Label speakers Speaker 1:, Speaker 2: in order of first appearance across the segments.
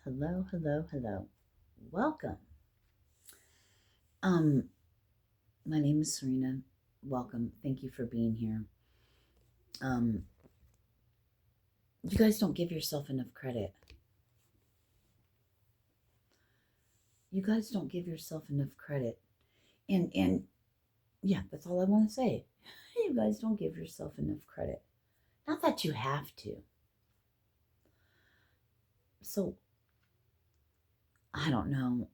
Speaker 1: Hello, hello, hello. Welcome. Um, my name is Serena. Welcome. Thank you for being here. Um, you guys don't give yourself enough credit. You guys don't give yourself enough credit. And yeah, that's all I want to say. You guys don't give yourself enough credit. Not that you have to. So I don't know.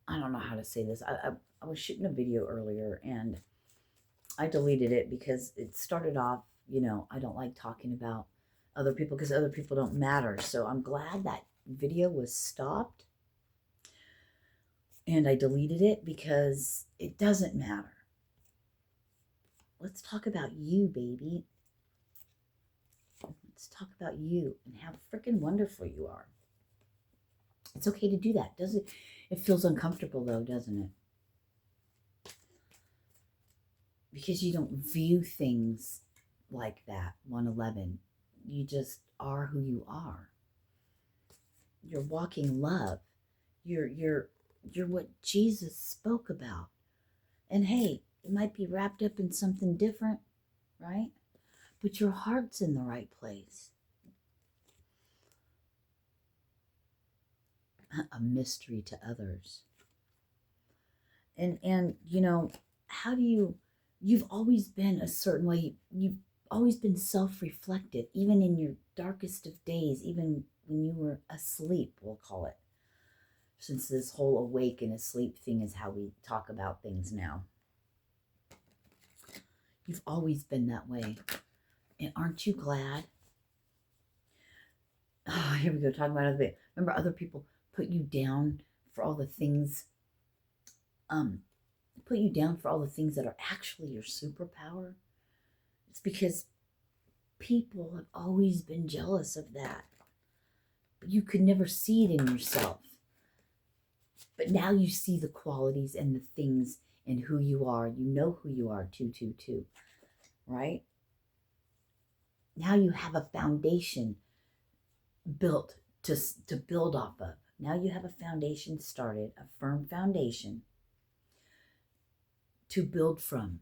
Speaker 1: I don't know how to say this. I was shooting a video earlier and I deleted it because it started off, I don't like talking about other people because other people don't matter. So I'm glad that video was stopped and I deleted it because it doesn't matter. Let's talk about you, baby. Let's talk about you and how freaking wonderful you are. It's okay to do that, doesn't it? It feels uncomfortable though, doesn't it? Because you don't view things like that, 111. You just are who you are. You're walking love. You're what Jesus spoke about. And hey, it might be wrapped up in something different, right? But your heart's in the right place. A mystery to others. And how do you've always been a certain way. You've always been self-reflective, even in your darkest of days, even when you were asleep, we'll call it. Since this whole awake and asleep thing is how we talk about things now. You've always been that way. And aren't you glad? Oh, here we go, talking about other people. Remember, other people put you down for all the things, um, put you down for all the things that are actually your superpower. It's because people have always been jealous of that. But you could never see it in yourself. But now you see the qualities and the things and who you are. You know who you are, 222, right? Now you have a foundation built to build off of. Now you have a foundation started, a firm foundation to build from.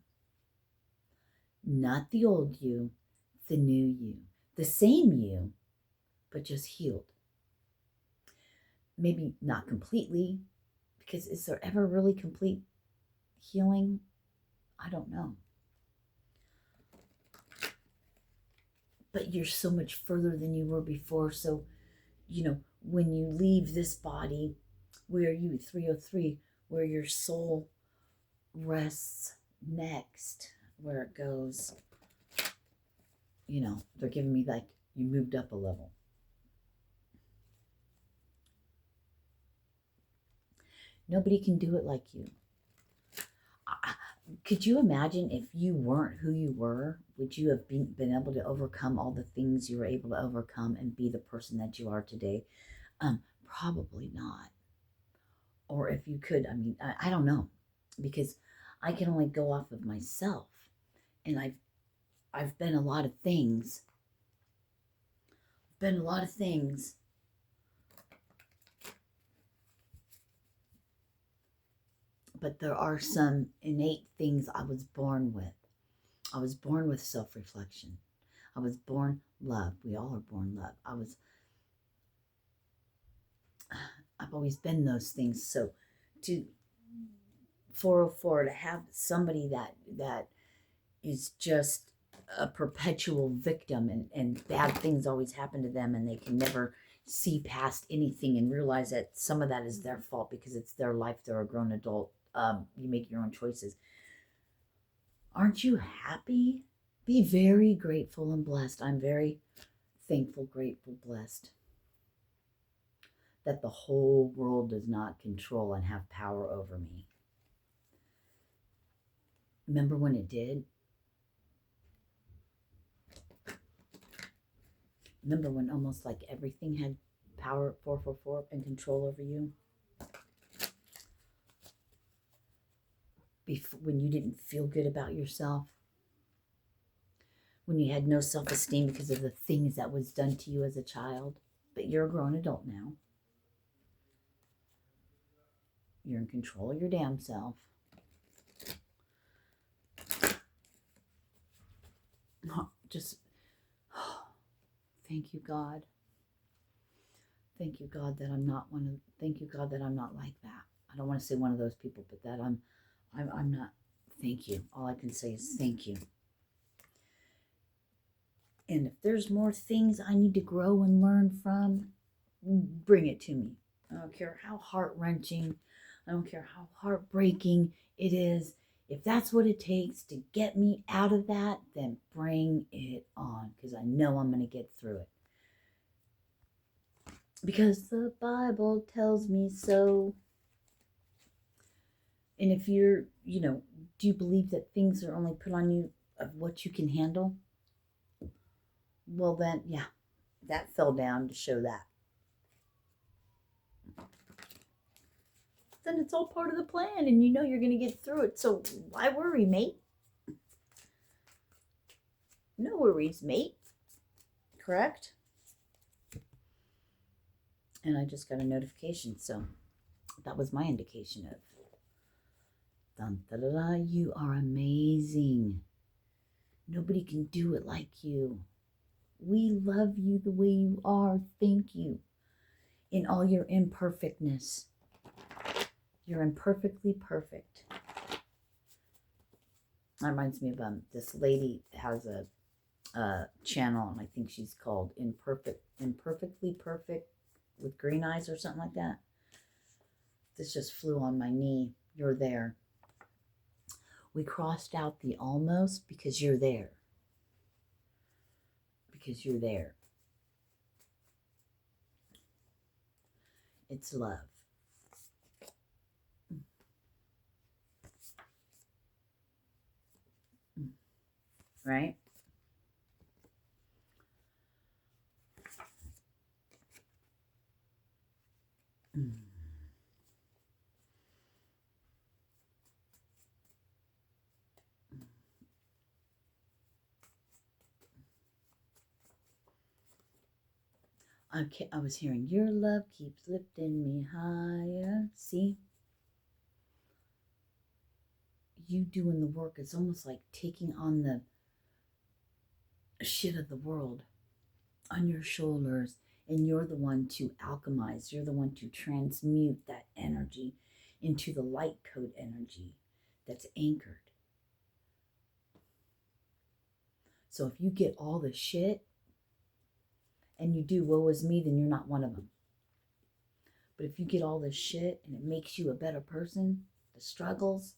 Speaker 1: Not the old you, the new you. The same you, but just healed. Maybe not completely, because is there ever really complete healing? I don't know. But you're so much further than you were before. So, when you leave this body, where you, 303, where your soul rests next, where it goes, they're giving me like you moved up a level. Nobody can do it like you. Could you imagine if you weren't who you were? Would you have been able to overcome all the things you were able to overcome and be the person that you are today? Probably not. Or if you could, I don't know, because I can only go off of myself, and I've been a lot of things. Been a lot of things. But there are some innate things I was born with. I was born with self-reflection. I was born love. We all are born love. I've always been those things. So to 404, to have somebody that is just a perpetual victim, and bad things always happen to them, and they can never see past anything and realize that some of that is their fault because it's their life. They're a grown adult. You make your own choices. Aren't you happy? Be very grateful and blessed. I'm very thankful, grateful, blessed that the whole world does not control and have power over me. Remember when it did? Remember when almost like everything had power, 444, and control over you? When you didn't feel good about yourself? When you had no self-esteem because of the things that was done to you as a child? But you're a grown adult now. You're in control of your damn self. Just, thank you, God. Thank you, God, that I'm not thank you, God, that I'm not like that. I don't want to say one of those people, but that I'm not. Thank you. All I can say is thank you. And if there's more things I need to grow and learn from, bring it to me. I don't care how heart-wrenching, I don't care how heartbreaking it is. If that's what it takes to get me out of that, then bring it on, because I know I'm going to get through it. Because the Bible tells me so. And if you're, do you believe that things are only put on you of what you can handle? Well then, yeah, that fell down to show that. Then it's all part of the plan, and you're going to get through it. So why worry, mate? No worries, mate. Correct? And I just got a notification, so that was my indication of, dun, da, da, da, you are amazing. Nobody can do it like you. We love you the way you are. Thank you. In all your imperfectness. You're imperfectly perfect. That reminds me of this lady has a channel, and I think she's called Imperfectly Perfect with Green Eyes or something like that. This just flew on my knee. You're there. We crossed out the almost because you're there. Because you're there. It's love. Right? I was hearing, your love keeps lifting me higher. See? You doing the work is almost like taking on the shit of the world on your shoulders, and you're the one to alchemize. You're the one to transmute that energy into the light code energy that's anchored. So if you get all the shit and you do woe is me, then you're not one of them. But if you get all this shit and it makes you a better person, the struggles,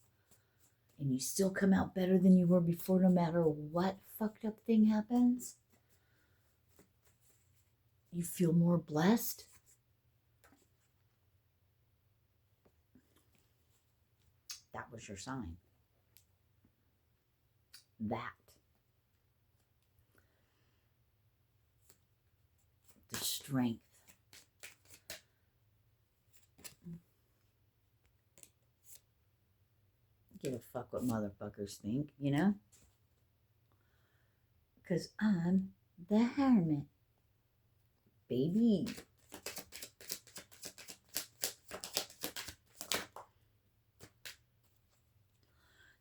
Speaker 1: and you still come out better than you were before, no matter what fucked up thing happens, you feel more blessed. That was your sign. That. The strength. Give a fuck what motherfuckers think, Because I'm the hermit. Baby.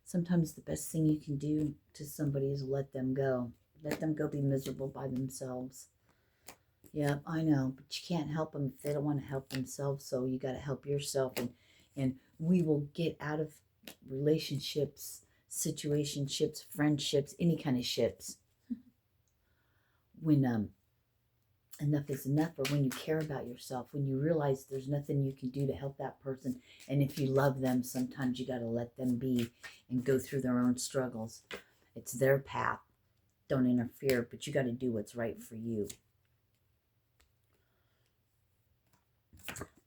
Speaker 1: Sometimes the best thing you can do to somebody is let them go. Let them go be miserable by themselves. Yeah, I know, but you can't help them if they don't want to help themselves, so you got to help yourself, and we will get out of relationships, situationships, friendships, any kind of ships when enough is enough, or when you care about yourself, when you realize there's nothing you can do to help that person, and if you love them, sometimes you got to let them be and go through their own struggles. It's their path. Don't interfere, but you got to do what's right for you.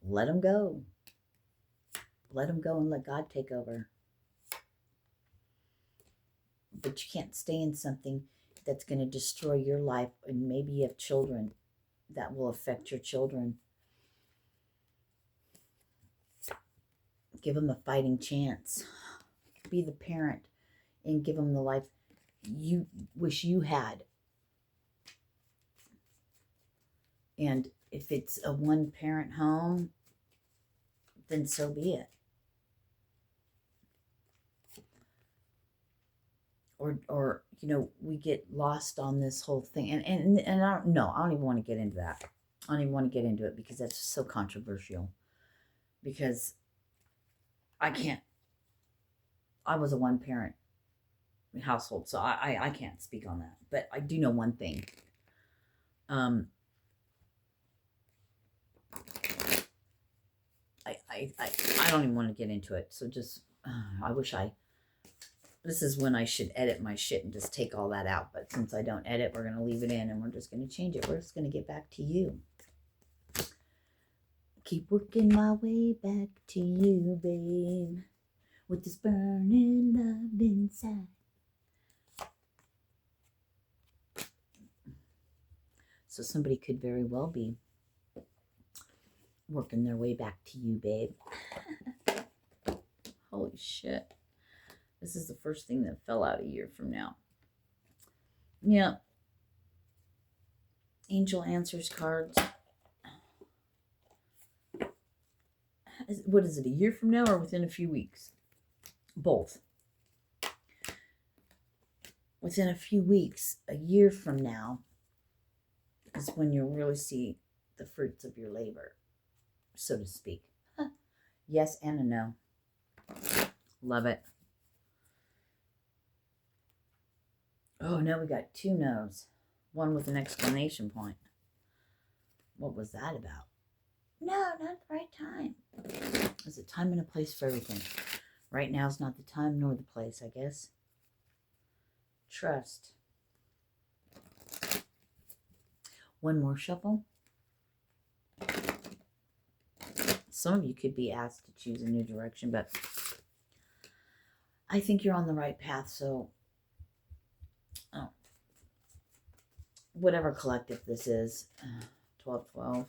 Speaker 1: Let them go. Let them go and let God take over. But you can't stay in something that's going to destroy your life, and maybe you have children that will affect your children. Give them a fighting chance. Be the parent and give them the life you wish you had. And if it's a one-parent home, then so be it. or we get lost on this whole thing. And I don't even want to get into that. I don't even want to get into it because that's so controversial. Because I was a one parent household, so I can't speak on that. But I do know one thing. I don't even want to get into it. So just this is when I should edit my shit and just take all that out. But since I don't edit, we're going to leave it in and we're just going to change it. We're just going to get back to you. Keep working my way back to you, babe, with this burning love inside. So somebody could very well be working their way back to you, babe. Holy shit. This is the first thing that fell out a year from now. Yeah. Angel Answers cards. What is it, a year from now or within a few weeks? Both. Within a few weeks, a year from now, is when you'll really see the fruits of your labor, so to speak. Yes and a no. Love it. Oh, now we got two no's. One with an exclamation point. What was that about? No, not the right time. There's a time and a place for everything. Right now is not the time nor the place, I guess. Trust. One more shuffle. Some of you could be asked to choose a new direction, but I think you're on the right path. So, whatever collective this is, 1212.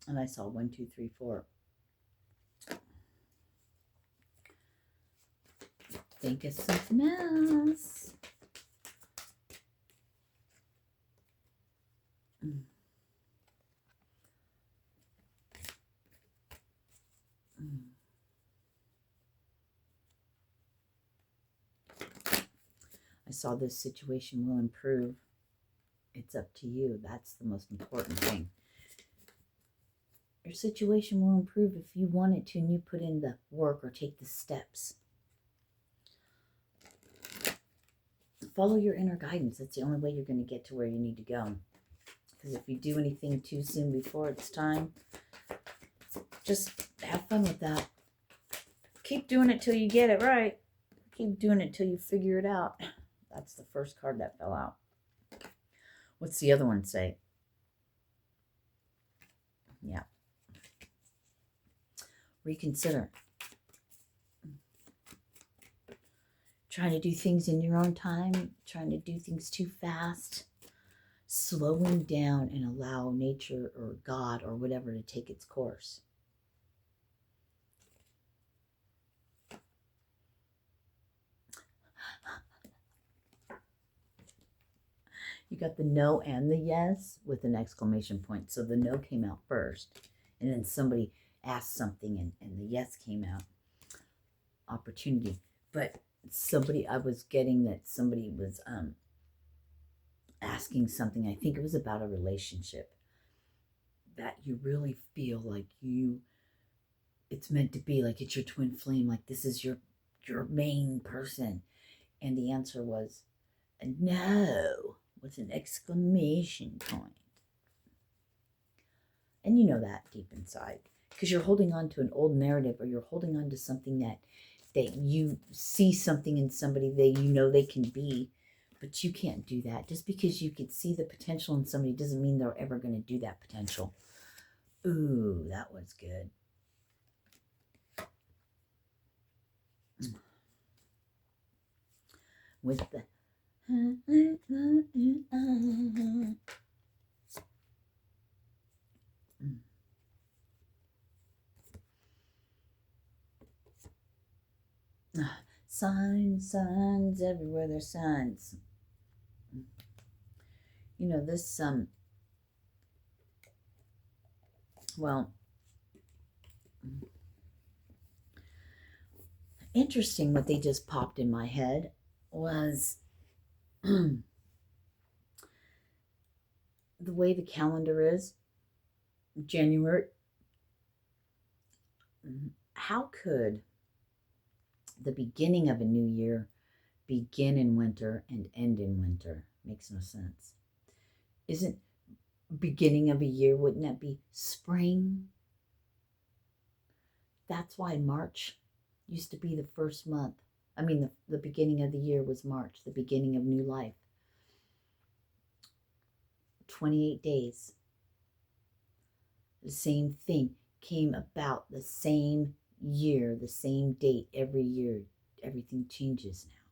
Speaker 1: And I saw 1, 2, 3, 4. Think of something else. I saw this situation will improve. It's up to you. That's the most important thing. Your situation will improve if you want it to and you put in the work or take the steps. Follow your inner guidance. That's the only way you're going to get to where you need to go. Because if you do anything too soon before it's time, just have fun with that. Keep doing it till you get it right. Keep doing it till you figure it out. That's the first card that fell out. What's the other one say? Yeah. Reconsider. Trying to do things in your own time, trying to do things too fast, slowing down and allow nature or God or whatever to take its course. You got the no and the yes with an exclamation point. So the no came out first, and then somebody asked something and the yes came out. Opportunity. But I was getting that somebody was asking something. I think it was about a relationship that you really feel like it's meant to be, like it's your twin flame, like this is your main person. And the answer was no, with an exclamation point. And you know that deep inside, because you're holding on to an old narrative, or you're holding on to something that you see something in somebody that you know they can be, but you can't do that. Just because you could see the potential in somebody doesn't mean they're ever going to do that potential. Ooh, that was good. With the Signs, signs, everywhere there's signs. You know, this, well, interesting what they just popped in my head was the way the calendar is, January. How could the beginning of a new year begin in winter and end in winter? Makes no sense. Isn't beginning of a year, wouldn't that be spring? That's why March used to be the first month. I mean, the beginning of the year was March, the beginning of new life. 28 days. The same thing came about the same year, the same date every year. Everything changes now.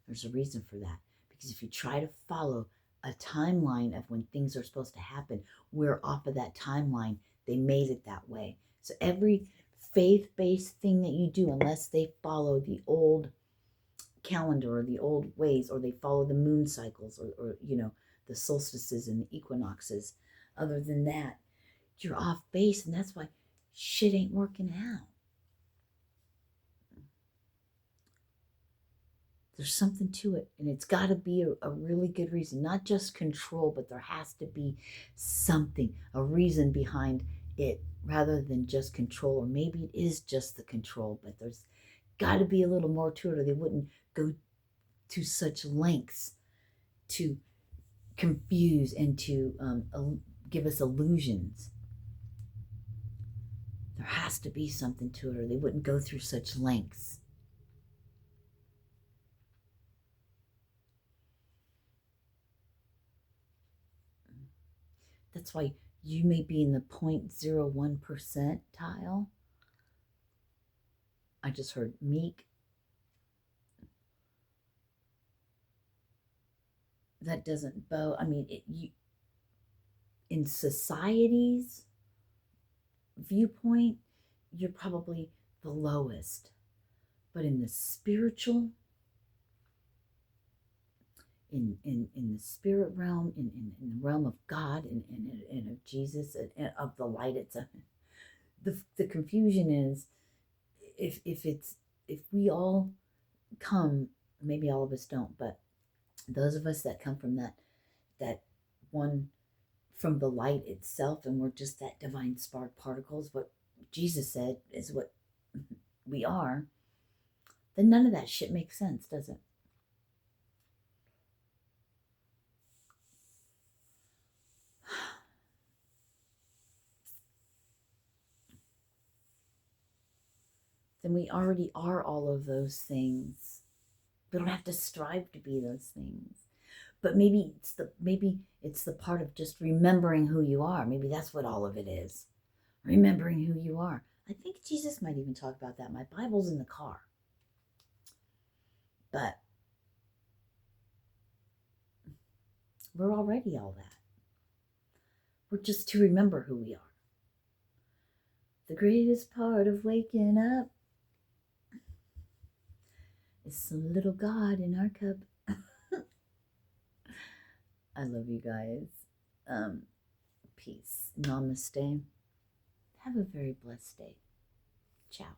Speaker 1: There's a reason for that. Because if you try to follow a timeline of when things are supposed to happen, we're off of that timeline. They made it that way. So every faith-based thing that you do, unless they follow the old calendar or the old ways, or they follow the moon cycles, or you know, the solstices and the equinoxes, other than that, you're off base, and that's why shit ain't working out. There's something to it, and it's got to be a really good reason, not just control, but there has to be something, a reason behind it, rather than just control. Or maybe it is just the control, but there's got to be a little more to it, or they wouldn't go to such lengths to confuse and to give us illusions. There has to be something to it, or they wouldn't go through such lengths. That's why you may be in the 0.01 percentile. I just heard meek. That doesn't bow. I mean, in society's viewpoint, you're probably the lowest. But in the spiritual, in the spirit realm, in the realm of God, and of Jesus, and of the light itself, the confusion is if we all come, maybe all of us don't, but those of us that come from that one, from the light itself, and we're just that divine spark particles, what Jesus said is what we are, then none of that shit makes sense, does it? Then we already are all of those things. We don't have to strive to be those things. But maybe it's the part of just remembering who you are. Maybe that's what all of it is. Remembering who you are. I think Jesus might even talk about that. My Bible's in the car. But we're already all that. We're just to remember who we are. The greatest part of waking up is some little God in our cup. I love you guys. Peace. Namaste. Have a very blessed day. Ciao.